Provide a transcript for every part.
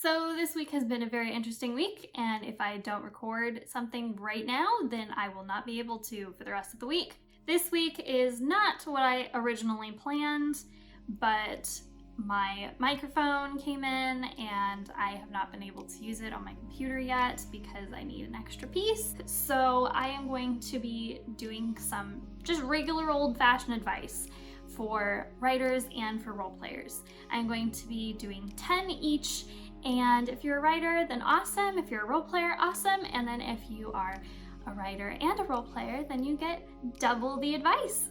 So this week has been a very interesting week, and if I don't record something right now, then I will not be able to for the rest of the week. This week is not what I originally planned, but my microphone came in and I have not been able to use it on my computer yet because I need an extra piece. So I am going to be doing some just regular old-fashioned advice for writers and for role players. I'm going to be doing 10 each, and if you're a writer, then awesome. If you're a role player, awesome. And then if you are a writer and a role player, then you get double the advice.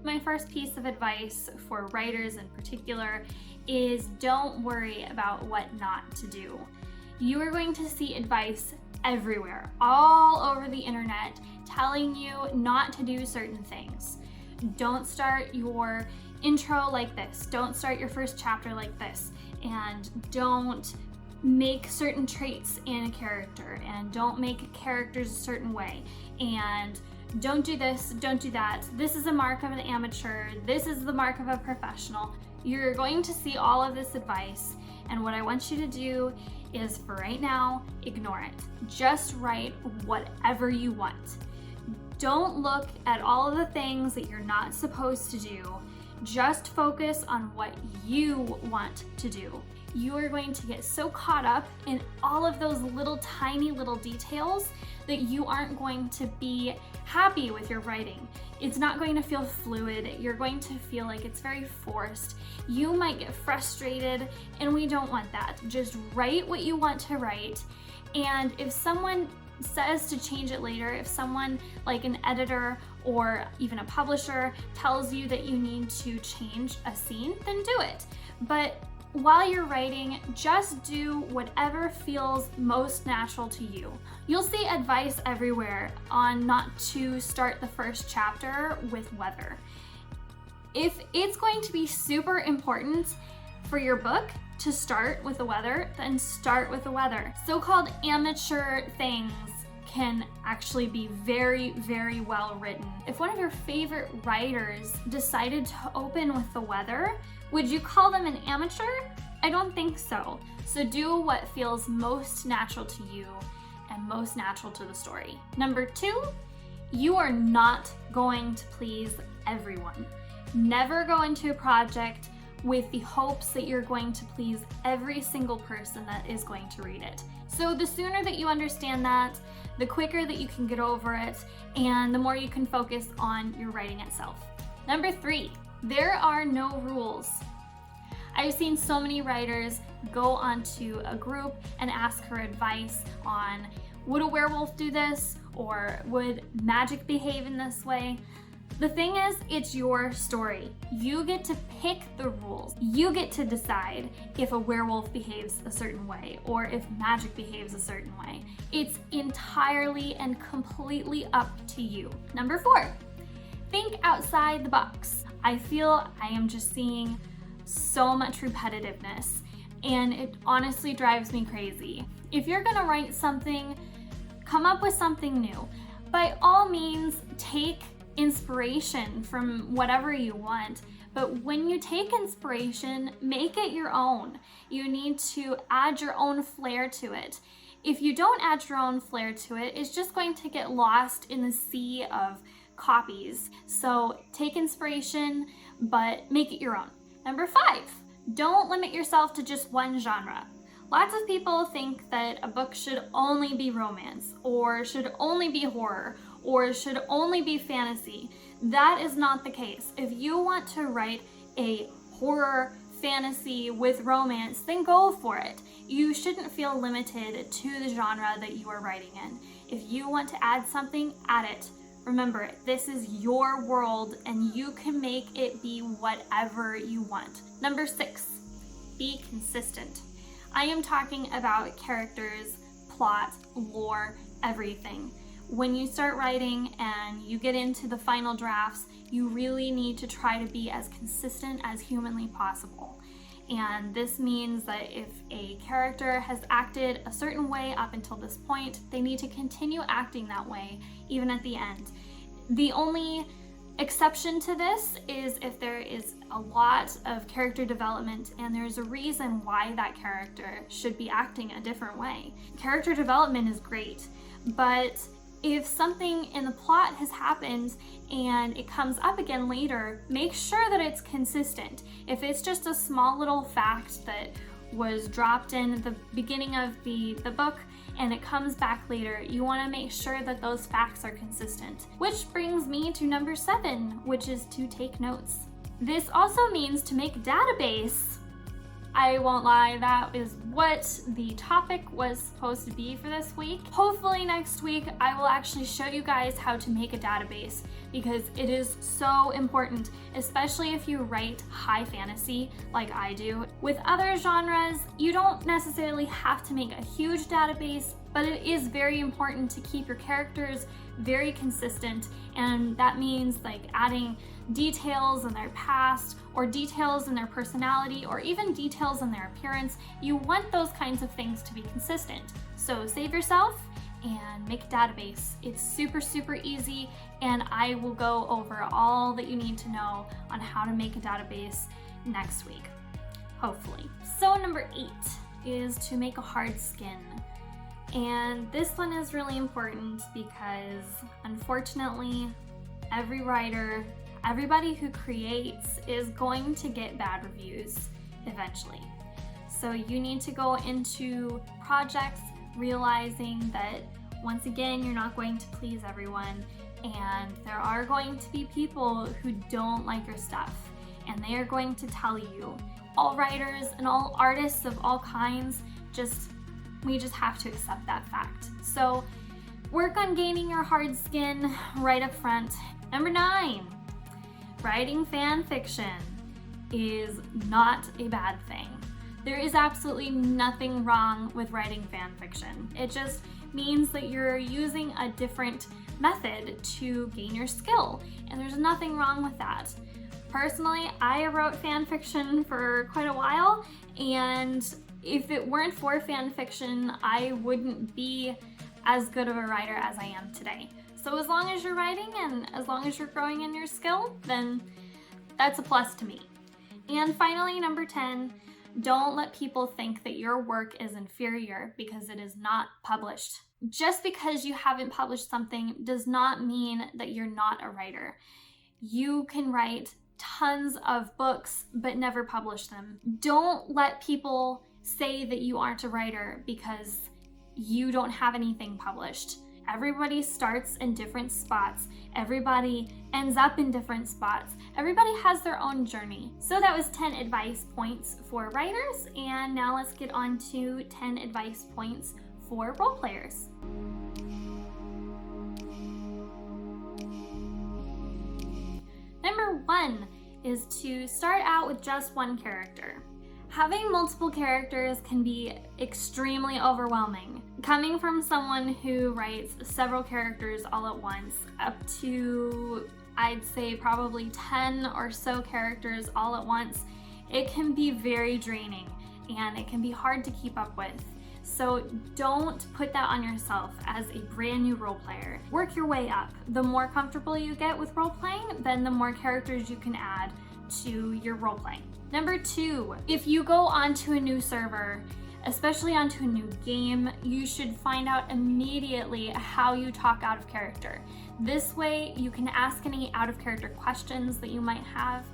My first piece of advice for writers in particular is don't worry about what not to do. You are going to see advice everywhere, all over the internet, telling you not to do certain things. Don't start your intro like this. Don't start your first chapter like this. And don't make certain traits in a character. And don't make characters a certain way. And don't do this, don't do that. This is a mark of an amateur. This is the mark of a professional. You're going to see all of this advice. And what I want you to do is, for right now, ignore it. Just write whatever you want. Don't look at all of the things that you're not supposed to do. Just focus on what you want to do. You are going to get so caught up in all of those little tiny little details that you aren't going to be happy with your writing. It's not going to feel fluid. You're going to feel like it's very forced. You might get frustrated, and we don't want that. Just write what you want to write, and if someone says to change it later, if someone like an editor or even a publisher tells you that you need to change a scene, then do it. But while you're writing, just do whatever feels most natural to you. You'll see advice everywhere on not to start the first chapter with weather. If it's going to be super important for your book to start with the weather, then start with the weather. So-called amateur things can actually be very, very well written. If one of your favorite writers decided to open with the weather, would you call them an amateur? I don't think so. So do what feels most natural to you and most natural to the story. Number 2, you are not going to please everyone. Never go into a project with the hopes that you're going to please every single person that is going to read it. So the sooner that you understand that, the quicker that you can get over it, and the more you can focus on your writing itself. Number 3, there are no rules. I've seen so many writers go onto a group and ask for advice on, would a werewolf do this? Or would magic behave in this way? The thing is, it's your story. You get to pick the rules. You get to decide if a werewolf behaves a certain way or if magic behaves a certain way. It's entirely and completely up to you. Number 4, think outside the box. I feel I am just seeing so much repetitiveness, and it honestly drives me crazy. If you're gonna write something, come up with something new. By all means, take inspiration from whatever you want, but when you take inspiration, make it your own. You need to add your own flair to it. If you don't add your own flair to it, it's just going to get lost in the sea of copies. So take inspiration, but make it your own. Number 5, don't limit yourself to just one genre. Lots of people think that a book should only be romance, or should only be horror, or should only be fantasy. That is not the case. If you want to write a horror fantasy with romance, then go for it. You shouldn't feel limited to the genre that you are writing in. If you want to add something, add it. Remember, this is your world and you can make it be whatever you want. Number 6, be consistent. I am talking about characters, plot, lore, everything. When you start writing and you get into the final drafts, you really need to try to be as consistent as humanly possible. And this means that if a character has acted a certain way up until this point, they need to continue acting that way, even at the end. The only exception to this is if there is a lot of character development, and there's a reason why that character should be acting a different way. Character development is great, but if something in the plot has happened and it comes up again later, make sure that it's consistent. If it's just a small little fact that was dropped in at the beginning of the book and it comes back later, you want to make sure that those facts are consistent. Which brings me to number 7, which is to take notes. This also means to make a database. I won't lie, that is what the topic was supposed to be for this week. Hopefully next week I will actually show you guys how to make a database, because it is so important, especially if you write high fantasy like I do. With other genres, you don't necessarily have to make a huge database, but it is very important to keep your characters very consistent, and that means like adding details in their past or details in their personality or even details in their appearance. You want those kinds of things to be consistent. So save yourself and make a database. It's super easy, and I will go over all that you need to know on how to make a database next week, hopefully. So number 8 is to make a hard skin. And this one is really important because unfortunately every writer, everybody who creates is going to get bad reviews eventually. So you need to go into projects realizing that once again, you're not going to please everyone, and there are going to be people who don't like your stuff, and they are going to tell you. All writers and all artists of all kinds, we just have to accept that fact. So work on gaining your hard skin right up front. Number 9, writing fan fiction is not a bad thing. There is absolutely nothing wrong with writing fan fiction. It just means that you're using a different method to gain your skill, and there's nothing wrong with that. Personally, I wrote fan fiction for quite a while, and if it weren't for fan fiction, I wouldn't be as good of a writer as I am today. So as long as you're writing and as long as you're growing in your skill, then that's a plus to me. And finally, number 10, don't let people think that your work is inferior because it is not published. Just because you haven't published something does not mean that you're not a writer. You can write tons of books but never publish them. Don't let people say that you aren't a writer because you don't have anything published. Everybody starts in different spots. Everybody ends up in different spots. Everybody has their own journey. So that was 10 advice points for writers, and now let's get on to 10 advice points for role players. Number 1 is to start out with just one character. Having multiple characters can be extremely overwhelming. Coming from someone who writes several characters all at once, up to, I'd say, probably 10 or so characters all at once, it can be very draining and it can be hard to keep up with. So don't put that on yourself as a brand new role player. Work your way up. The more comfortable you get with role playing, then the more characters you can add to your role playing. Number 2, if you go onto a new server, especially onto a new game, you should find out immediately how you talk out of character. This way you can ask any out of character questions that you might have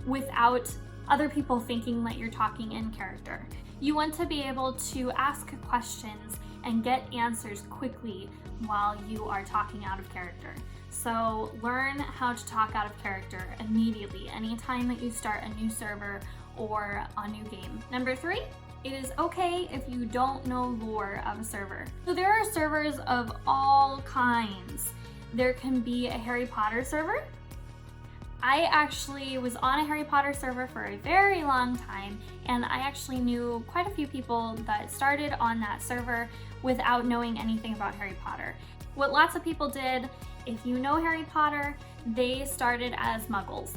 without other people thinking that you're talking in character. You want to be able to ask questions and get answers quickly while you are talking out of character. So learn how to talk out of character immediately, anytime that you start a new server or a new game. Number 3, it is okay if you don't know lore of a server. So there are servers of all kinds. There can be a Harry Potter server. I actually was on a Harry Potter server for a very long time, and I actually knew quite a few people that started on that server without knowing anything about Harry Potter. What lots of people did, if you know Harry Potter, they started as muggles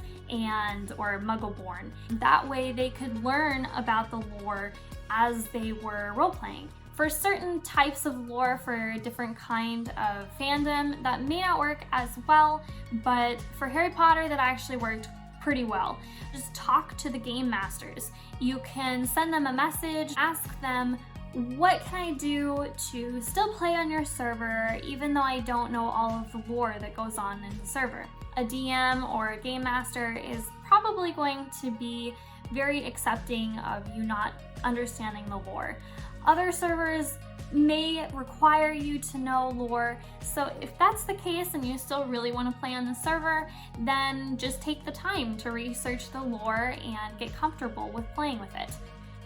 or muggle-born. That way they could learn about the lore as they were role-playing. For certain types of lore for a different kind of fandom, that may not work as well, but for Harry Potter that actually worked pretty well. Just talk to the game masters. You can send them a message, ask them, what can I do to still play on your server even though I don't know all of the lore that goes on in the server? A DM or a game master is probably going to be very accepting of you not understanding the lore. Other servers may require you to know lore, so if that's the case and you still really want to play on the server, then just take the time to research the lore and get comfortable with playing with it.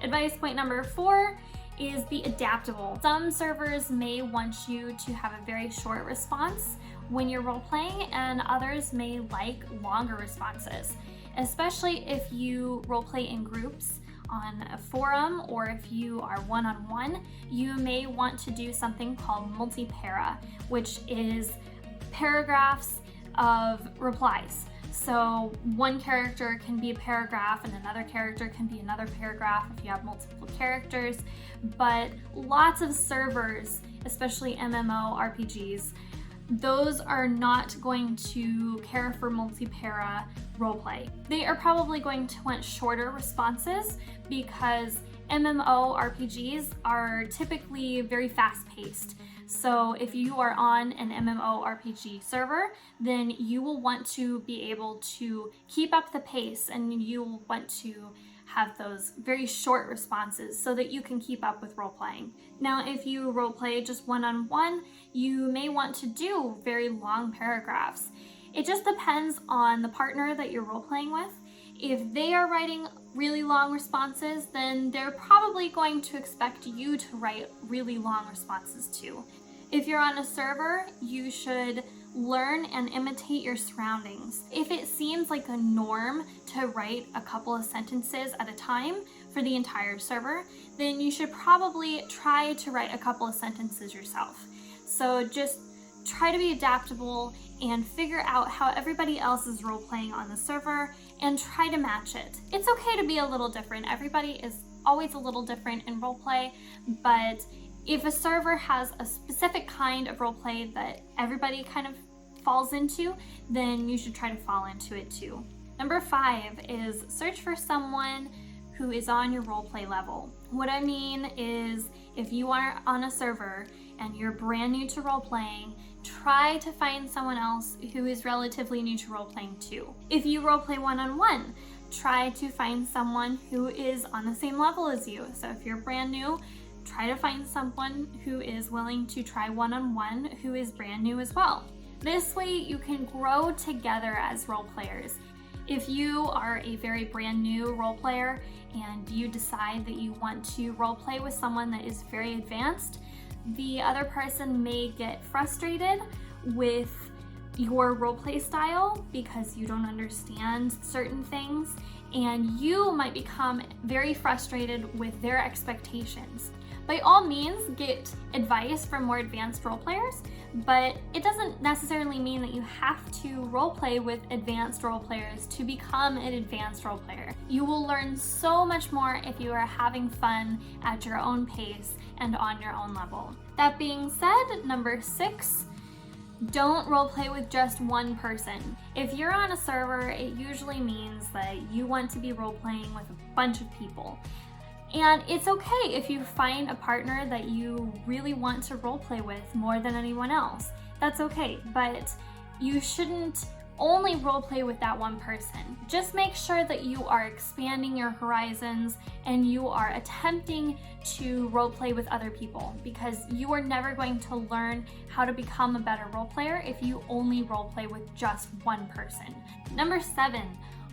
Advice point number 4 is be adaptable. Some servers may want you to have a very short response when you're role-playing, and others may like longer responses, especially if you role-play in groups on a forum, or if you are one-on-one, you may want to do something called multi-para, which is paragraphs of replies. So one character can be a paragraph and another character can be another paragraph if you have multiple characters, but lots of servers, especially MMO RPGs, those are not going to care for multi-para roleplay. They are probably going to want shorter responses because MMO RPGs are typically very fast-paced. So if you are on an MMO RPG server, then you will want to be able to keep up the pace, and you will want to have those very short responses so that you can keep up with role-playing. Now, if you role-play just one-on-one, you may want to do very long paragraphs. It just depends on the partner that you're role-playing with. If they are writing really long responses, then they're probably going to expect you to write really long responses too. If you're on a server, you should learn and imitate your surroundings. If it seems like a norm to write a couple of sentences at a time for the entire server, then you should probably try to write a couple of sentences yourself. So just try to be adaptable and figure out how everybody else is role-playing on the server and try to match it. It's okay to be a little different. Everybody is always a little different in roleplay, but if a server has a specific kind of roleplay that everybody kind of falls into, then you should try to fall into it too. Number 5 is search for someone who is on your roleplay level. What I mean is, if you are on a server and you're brand new to roleplaying, try to find someone else who is relatively new to roleplaying too. If you roleplay one-on-one, try to find someone who is on the same level as you. So if you're brand new, try to find someone who is willing to try one-on-one who is brand new as well. This way you can grow together as role players. If you are a very brand new role player and you decide that you want to role play with someone that is very advanced, the other person may get frustrated with your roleplay style because you don't understand certain things, and you might become very frustrated with their expectations. By all means, get advice from more advanced role players, but it doesn't necessarily mean that you have to roleplay with advanced role players to become an advanced role player. You will learn so much more if you are having fun at your own pace and on your own level. That being said, number 6, don't roleplay with just one person. If you're on a server, it usually means that you want to be roleplaying with a bunch of people. And it's okay if you find a partner that you really want to roleplay with more than anyone else. That's okay, but you shouldn't only roleplay with that one person. Just make sure that you are expanding your horizons and you are attempting to roleplay with other people, because you are never going to learn how to become a better roleplayer if you only roleplay with just one person. Number 7,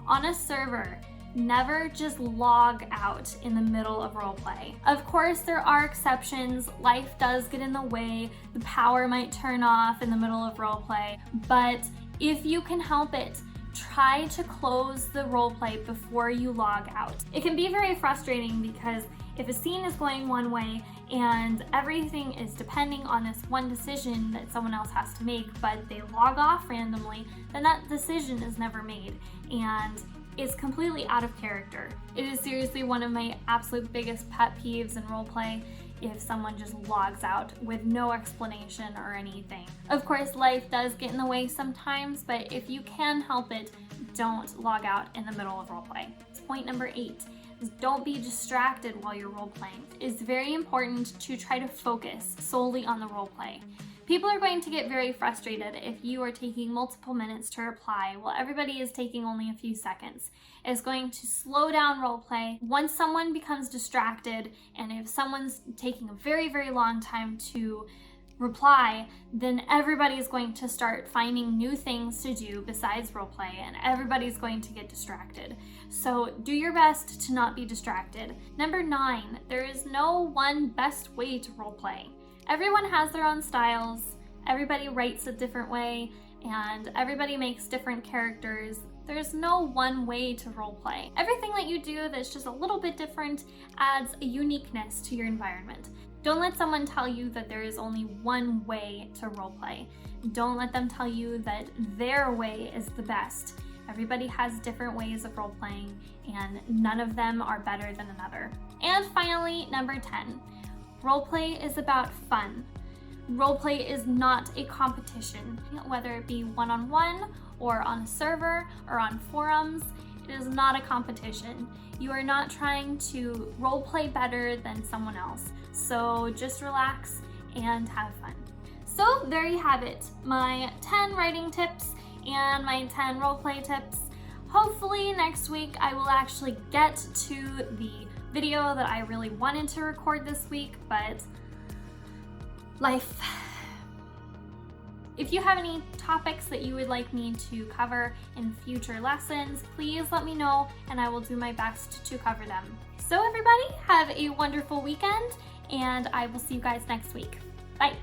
on a server, never just log out in the middle of roleplay. Of course, there are exceptions. Life does get in the way. The power might turn off in the middle of roleplay, but if you can help it, try to close the roleplay before you log out. It can be very frustrating because if a scene is going one way and everything is depending on this one decision that someone else has to make, but they log off randomly, then that decision is never made and is completely out of character. It is seriously one of my absolute biggest pet peeves in roleplay if someone just logs out with no explanation or anything. Of course, life does get in the way sometimes, but if you can help it, don't log out in the middle of roleplay. Point number 8 is don't be distracted while you're role-playing. It's very important to try to focus solely on the roleplay. People are going to get very frustrated if you are taking multiple minutes to reply while everybody is taking only a few seconds. It's going to slow down roleplay. Once someone becomes distracted, and if someone's taking a very, very long time to reply, then everybody's going to start finding new things to do besides roleplay, and everybody's going to get distracted. So do your best to not be distracted. Number 9, there is no one best way to roleplay. Everyone has their own styles, everybody writes a different way, and everybody makes different characters. There's no one way to roleplay. Everything that you do that's just a little bit different adds a uniqueness to your environment. Don't let someone tell you that there is only one way to roleplay. Don't let them tell you that their way is the best. Everybody has different ways of roleplaying, and none of them are better than another. And finally, number 10. Roleplay is about fun. Roleplay is not a competition, whether it be one-on-one or on a server or on forums. It is not a competition. You are not trying to roleplay better than someone else. So just relax and have fun. So there you have it, my 10 writing tips and my 10 roleplay tips. Hopefully next week I will actually get to the video that I really wanted to record this week, but life. If you have any topics that you would like me to cover in future lessons, please let me know and I will do my best to cover them. So everybody, have a wonderful weekend and I will see you guys next week. Bye.